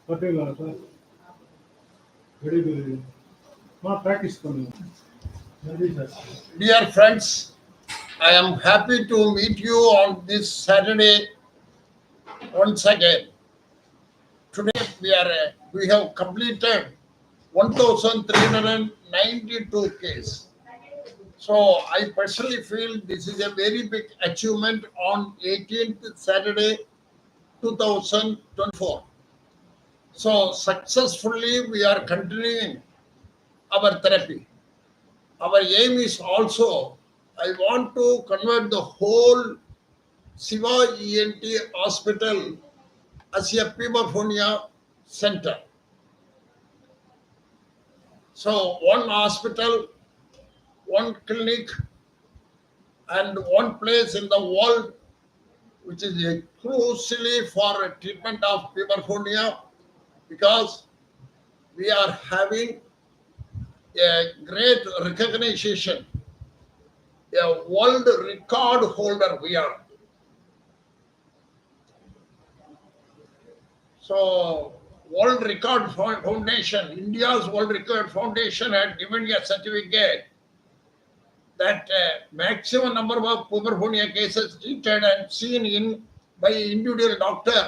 Patella sir very very practice பண்ணுங்க நன்றி sir. Dear friends, I am happy to meet you on this Saturday once again. Today we have completed 1,392 cases. So I personally feel this is a very big achievement on 18th Saturday 2024. So successfully we are continuing our therapy. Our aim is also, I want to convert the whole Siva ENT Hospital as a Puberphonia center. So one hospital, one clinic, and one place in the world which is exclusively for treatment of Puberphonia, because we are having a great recognition, a world record holder we are. So World Record Foundation, India's World Record Foundation had given a certificate that maximum number of Puberphonia cases treated and seen in by individual doctor.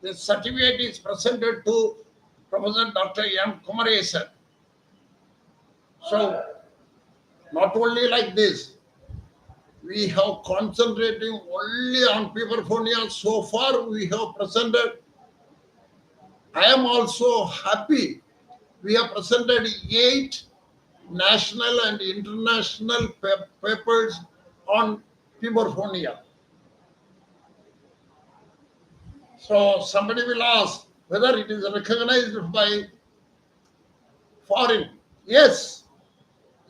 This certificate is presented to Professor Dr.M.Kumaresan. So not only like this, we have concentrating only on Puberphonia. So far we have presented. I am also happy. We have presented 8 national and international papers on Puberphonia. So somebody will ask whether it is recognized by foreign. Yes,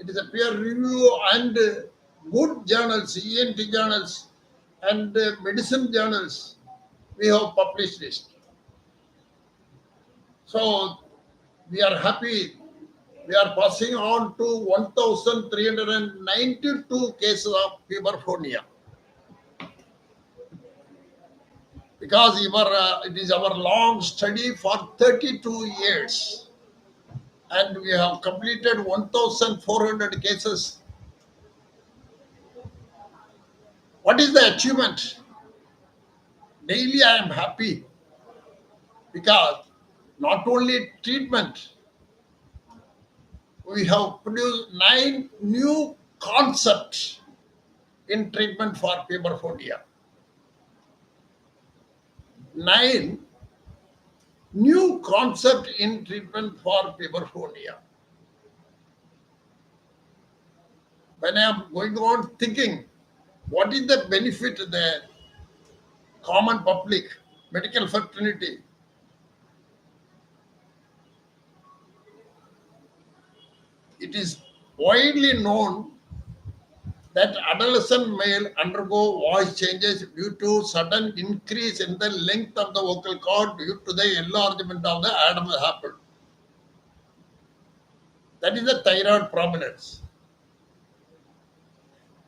it is a peer review and good journals, ENT journals and medicine journals. We have published this. So we are happy. We are passing on to 1,392 cases of Puberphonia. Because it is our long study for 32 years. And we have completed 1,400 cases. What is the achievement? Daily I am happy, because not only treatment, we have produced 9 new concepts in treatment for Puberphonia. 9 new concepts in treatment for Puberphonia. When I am going on thinking, what is the benefit the common public, medical fraternity, it is widely known that adolescent male undergo voice changes due to sudden increase in the length of the vocal cord due to the enlargement of the Adam's apple. That is the thyroid prominence.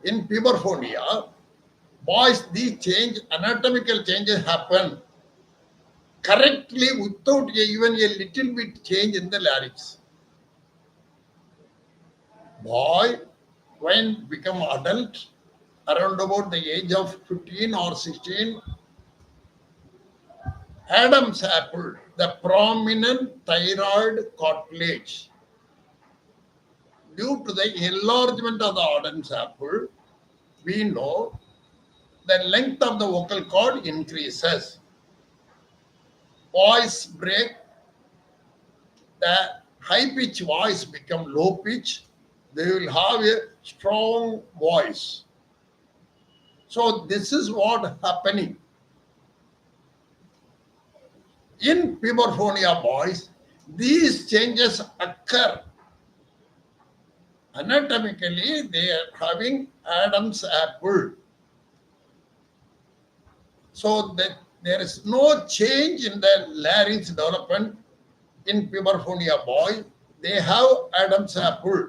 In Puberphonia, boys, these anatomical changes happen correctly without even a little bit change in the larynx. Boy, when become adult, around about the age of 15 or 16, Adam's apple, the prominent thyroid cartilage, due to the enlargement of the Adam's apple, we know the length of the vocal cord increases. Voice break, the high pitch voice become low pitch. They will have a strong voice. So this is what happening. In Puberphonia boys, these changes occur. Anatomically, they are having Adam's apple. So that there is no change in the larynx development in Puberphonia boys. They have Adam's apple.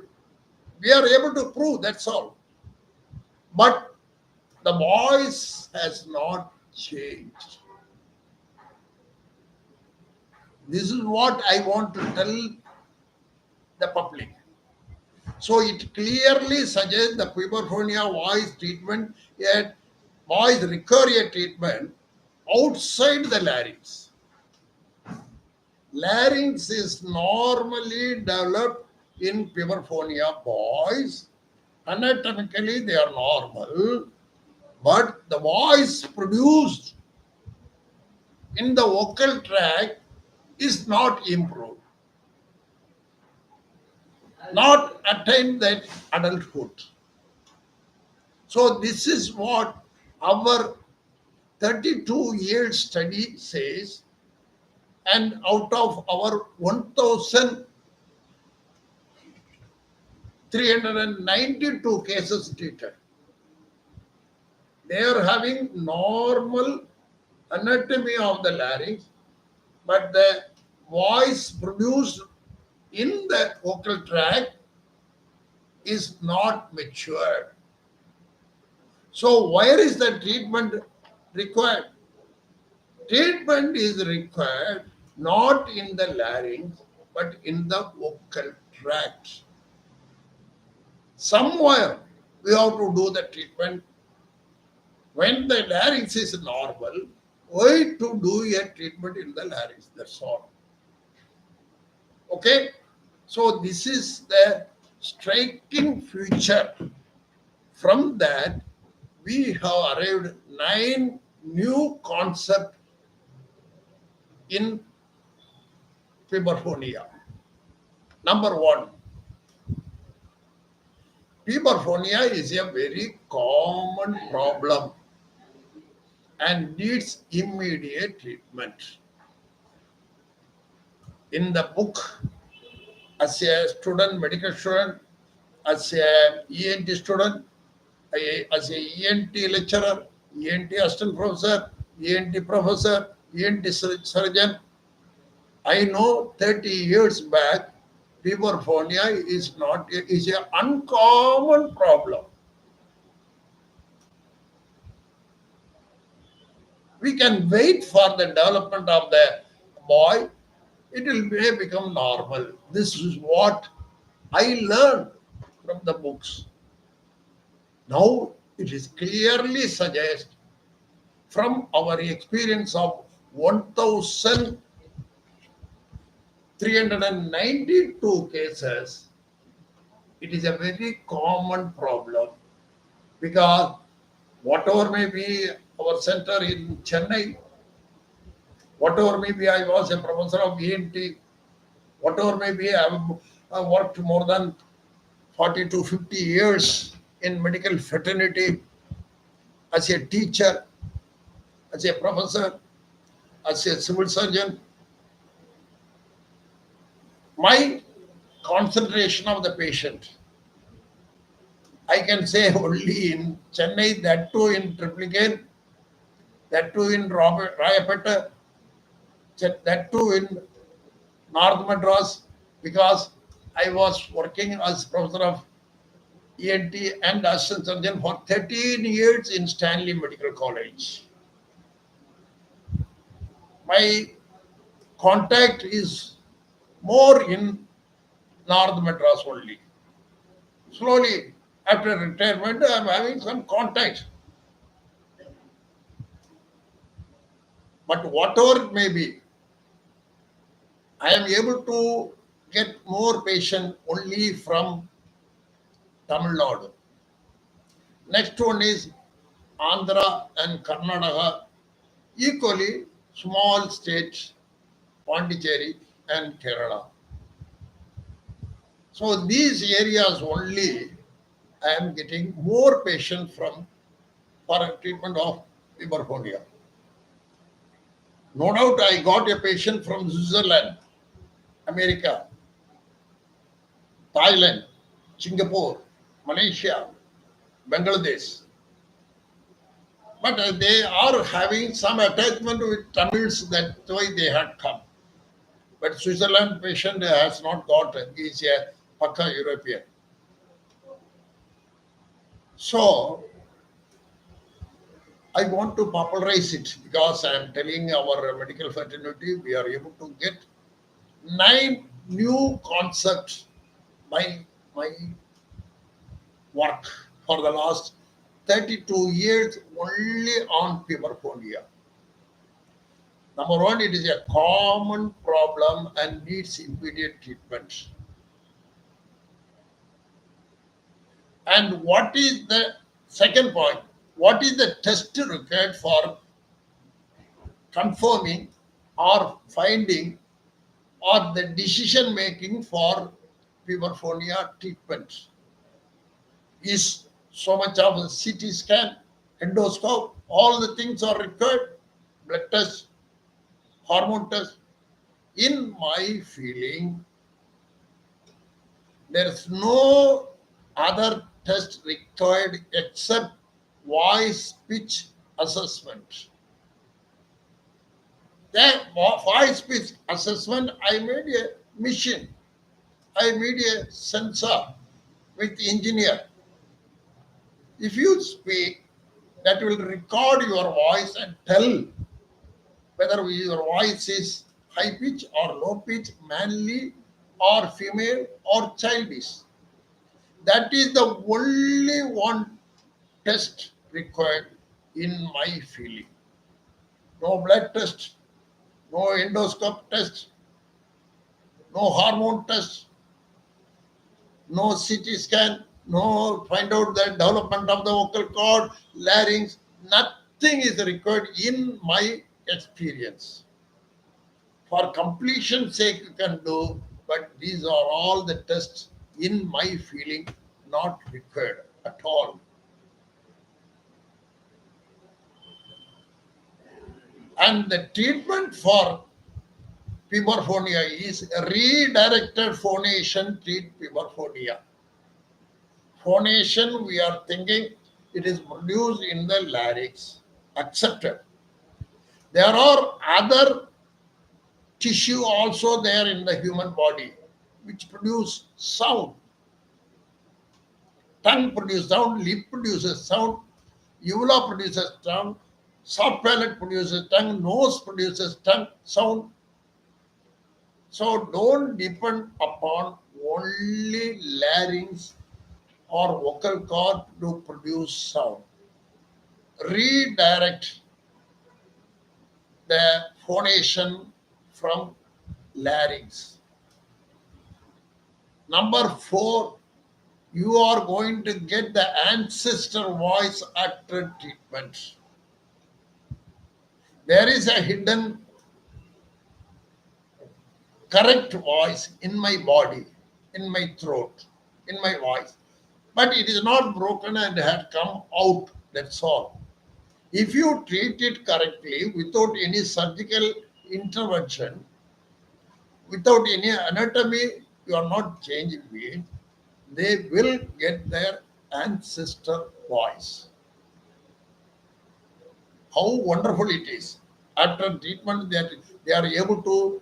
We are able to prove, that's all. But the voice has not changed. This is what I want to tell the public. So it clearly suggests the puberphonia voice treatment, yet voice require treatment outside the larynx. Larynx is normally developed in puberphonia boys. Anatomically, they are normal, but the voice produced in the vocal tract is not improved, not attained that adulthood. So this is what our 32 years study says, and out of our 1,392 cases treated, they are having normal anatomy of the larynx, but the voice produced in the vocal tract is not matured. So where is the treatment required? Treatment is required not in the larynx, but in the vocal tract. Somewhere we have to do the treatment. When the larynx is normal, why to do a treatment in the larynx? That's all. Okay? So this is the striking feature. From that, we have arrived 9 new concepts in puberphonia. Number 1, puberphonia is a very common problem and needs immediate treatment. In the book, as a student, medical student, as a ENT student, as a ENT lecturer, ENT assistant professor, ENT professor, ENT surgeon, I know 30 years back, puberphonia is an uncommon problem. We can wait for the development of the boy, may become normal. This is what I learned from the books. Now it is clearly suggests from our experience of 1,392 cases, it is a very common problem, because whatever may be our center in Chennai, whatever may be I was a professor of ENT, whatever may be I worked more than 40 to 50 years in medical fraternity as a teacher, as a professor, as a civil surgeon. My concentration of the patient, I can say only in Chennai, that too in Triplicane, that too in Royapettah, that too in North Madras, because I was working as professor of ENT and assistant surgeon for 13 years in Stanley Medical College. My contact is more in North Madras only. Slowly, after retirement, I am having some contact. But whatever it may be, I am able to get more patients only from Tamil Nadu. Next one is Andhra and Karnataka, equally small states, Pondicherry and Kerala. So these areas only I am getting more patients from for treatment of puberphonia. No doubt I got a patient from Switzerland, America, Thailand, Singapore, Malaysia, Bangladesh. But they are having some attachment with Tamils, that's why they had come. But Switzerland patient has not got, is a Pakka European. So I want to popularize it, because I am telling our medical fraternity we are able to get 9 new concepts by my work for the last 32 years only on puberphonia. Number one, it is a common problem and needs immediate treatment. And what is the second point? What is the test required for confirming or finding or the decision making for puberphonia treatment? Is so much of a CT scan, endoscope, all the things are required, blood test, hormone test. In my feeling, there is no other test required except voice pitch assessment. That voice pitch assessment, I made a machine, I made a sensor with engineer. If you speak, that will record your voice and tell whether your voice is high pitch or low pitch, manly or female or childish. That is the only one test required in my feeling. No blood test, no endoscope test, no hormone test, no CT scan, no find out the development of the vocal cord, larynx, nothing is required in my experience. For completion's sake, you can do, but these are all the tests in my feeling not required at all. And the treatment for puberphonia is redirected phonation treat puberphonia. Phonation, we are thinking it is produced in the larynx, accepted. There are other tissue also there in the human body which produce sound. Tongue produces sound, lip produces sound, uvula produces sound, soft palate produces tongue, nose produces tongue sound. So don't depend upon only larynx or vocal cord to produce sound. Redirect the phonation from larynx. Number 4, you are going to get the ancestor voice after treatment. There is a hidden correct voice in my body, in my throat, in my voice. But it is not broken and had come out, that's all. If you treat it correctly without any surgical intervention, without any anatomy, you are not changing it, they will get their ancestor voice. How wonderful it is. After treatment, that they are able to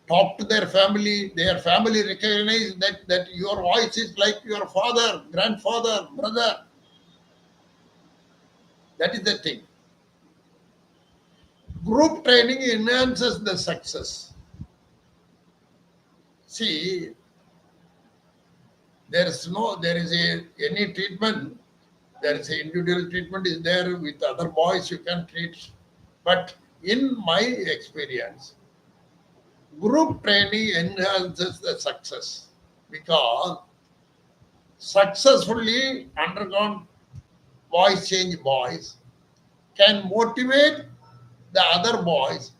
talk to their family recognize that your voice is like your father, grandfather, brother. That is the thing. Group training enhances the success. See, there is any treatment. There is a individual treatment is there with other boys you can treat. But in my experience, group training enhances the success because successfully undergone voice change boys can motivate the other boys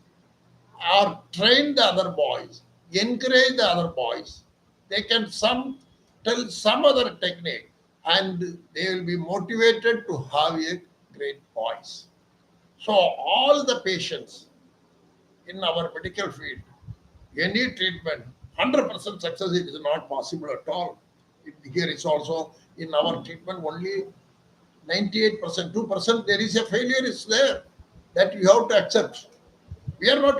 or train the other boys, encourage the other boys. They can tell some other technique and they will be motivated to have a great voice. So all the patients in our medical field, any treatment, 100% success it is not possible at all. Here is also in our treatment only 98%, 2% there is a failure is there that you have to accept. We are not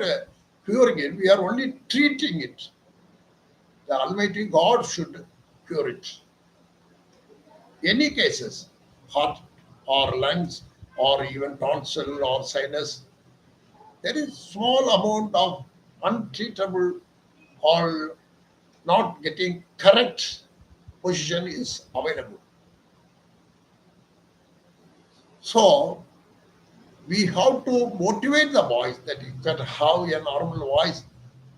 curing it, we are only treating it. The Almighty God should cure it. Any cases, heart or lungs or even tonsil or sinus, there is small amount of untreatable or not getting correct position is available. So we have to motivate the boys that you can have a normal voice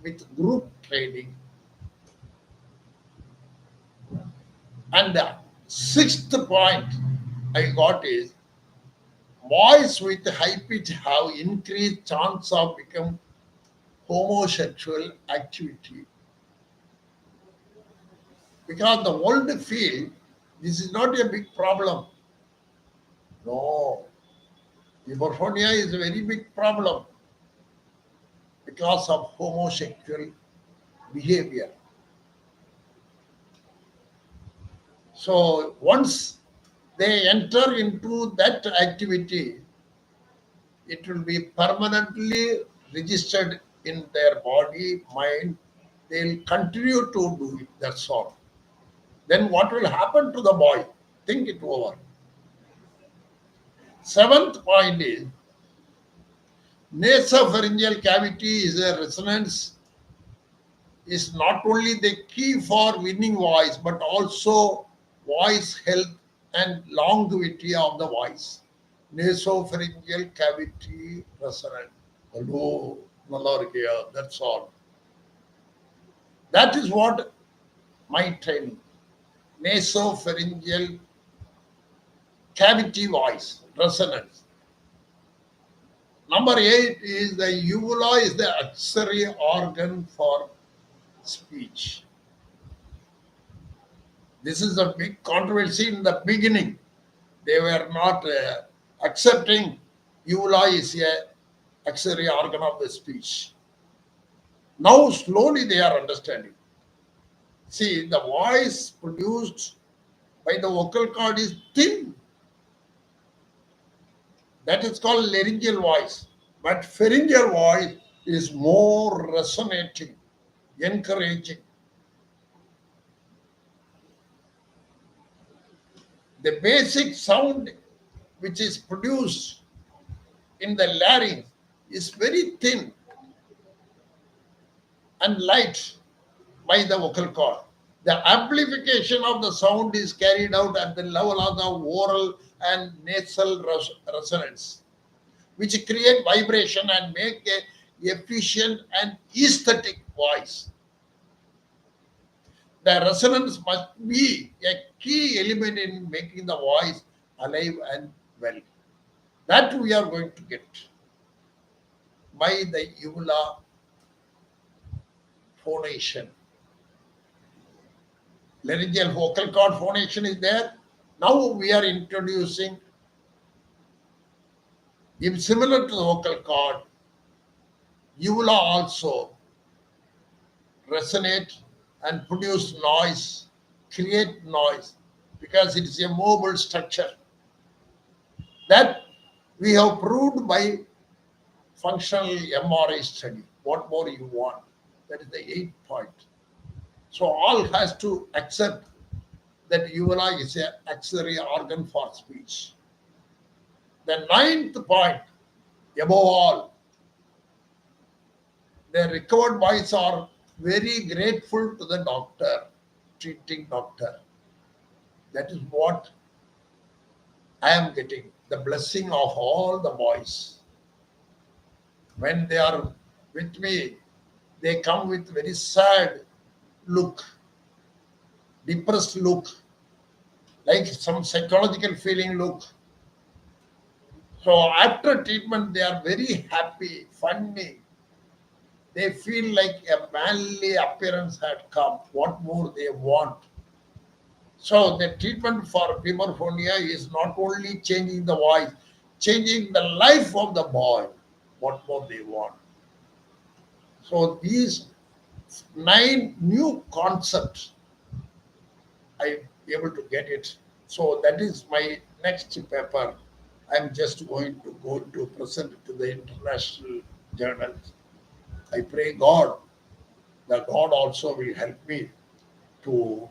with group training. And the sixth point I got is boys with high pitch have increased chance of become homosexual activity. Because the world feel this is not a big problem. No, Puberphonia is a very big problem because of homosexual behavior. So once they enter into that activity, it will be permanently registered in their body, mind. They'll continue to do it. That's all. Then what will happen to the boy? Think it over. Seventh point is nasopharyngeal cavity is a resonance is not only the key for winning voice but also voice health and longevity of the voice. Nasopharyngeal cavity resonance. Hello, Nallarkia, that's all. That is what my training. Nasopharyngeal cavity voice resonance. Number 8 is the uvula is the accessory organ for speech. This is a big controversy in the beginning. They were not accepting uvula is a accessory organ of the speech. Now slowly they are understanding. See, the voice produced by the vocal cord is thin. That is called laryngeal voice. But pharyngeal voice is more resonating, encouraging. The basic sound which is produced in the larynx is very thin and light by the vocal cord. The amplification of the sound is carried out at the level of the oral and nasal resonance, which create vibration and make a efficient and aesthetic voice. The resonance must be a key element in making the voice alive and well. That we are going to get by the uvula phonation. Laryngeal vocal cord phonation is there. Now we are introducing, if similar to the vocal cord, uvula also resonate and produce noise, create noise, because it is a mobile structure. That we have proved by functional MRI study. What more you want? That is the 8th point. So all has to accept that uvula is an accessory organ for speech. The 9th point, above all, the recovered boys are very grateful to the doctor, treating doctor. That is what I am getting, the blessing of all the boys. When they are with me, they come with very sad look, depressed look, like some psychological feeling look. So after treatment, they are very happy, funny. They feel like a manly appearance had come. What more they want? So the treatment for puberphonia is not only changing the voice, changing the life of the boy. What more they want? So these 9 new concepts, I able to get it. So that is my next paper. I'm just going to present it to the international journals. I pray God that God also will help me to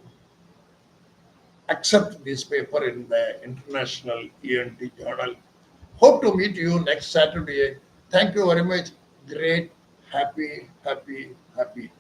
accept this paper in the International ENT Journal. Hope to meet you next Saturday. Thank you very much. Great, happy, happy, happy.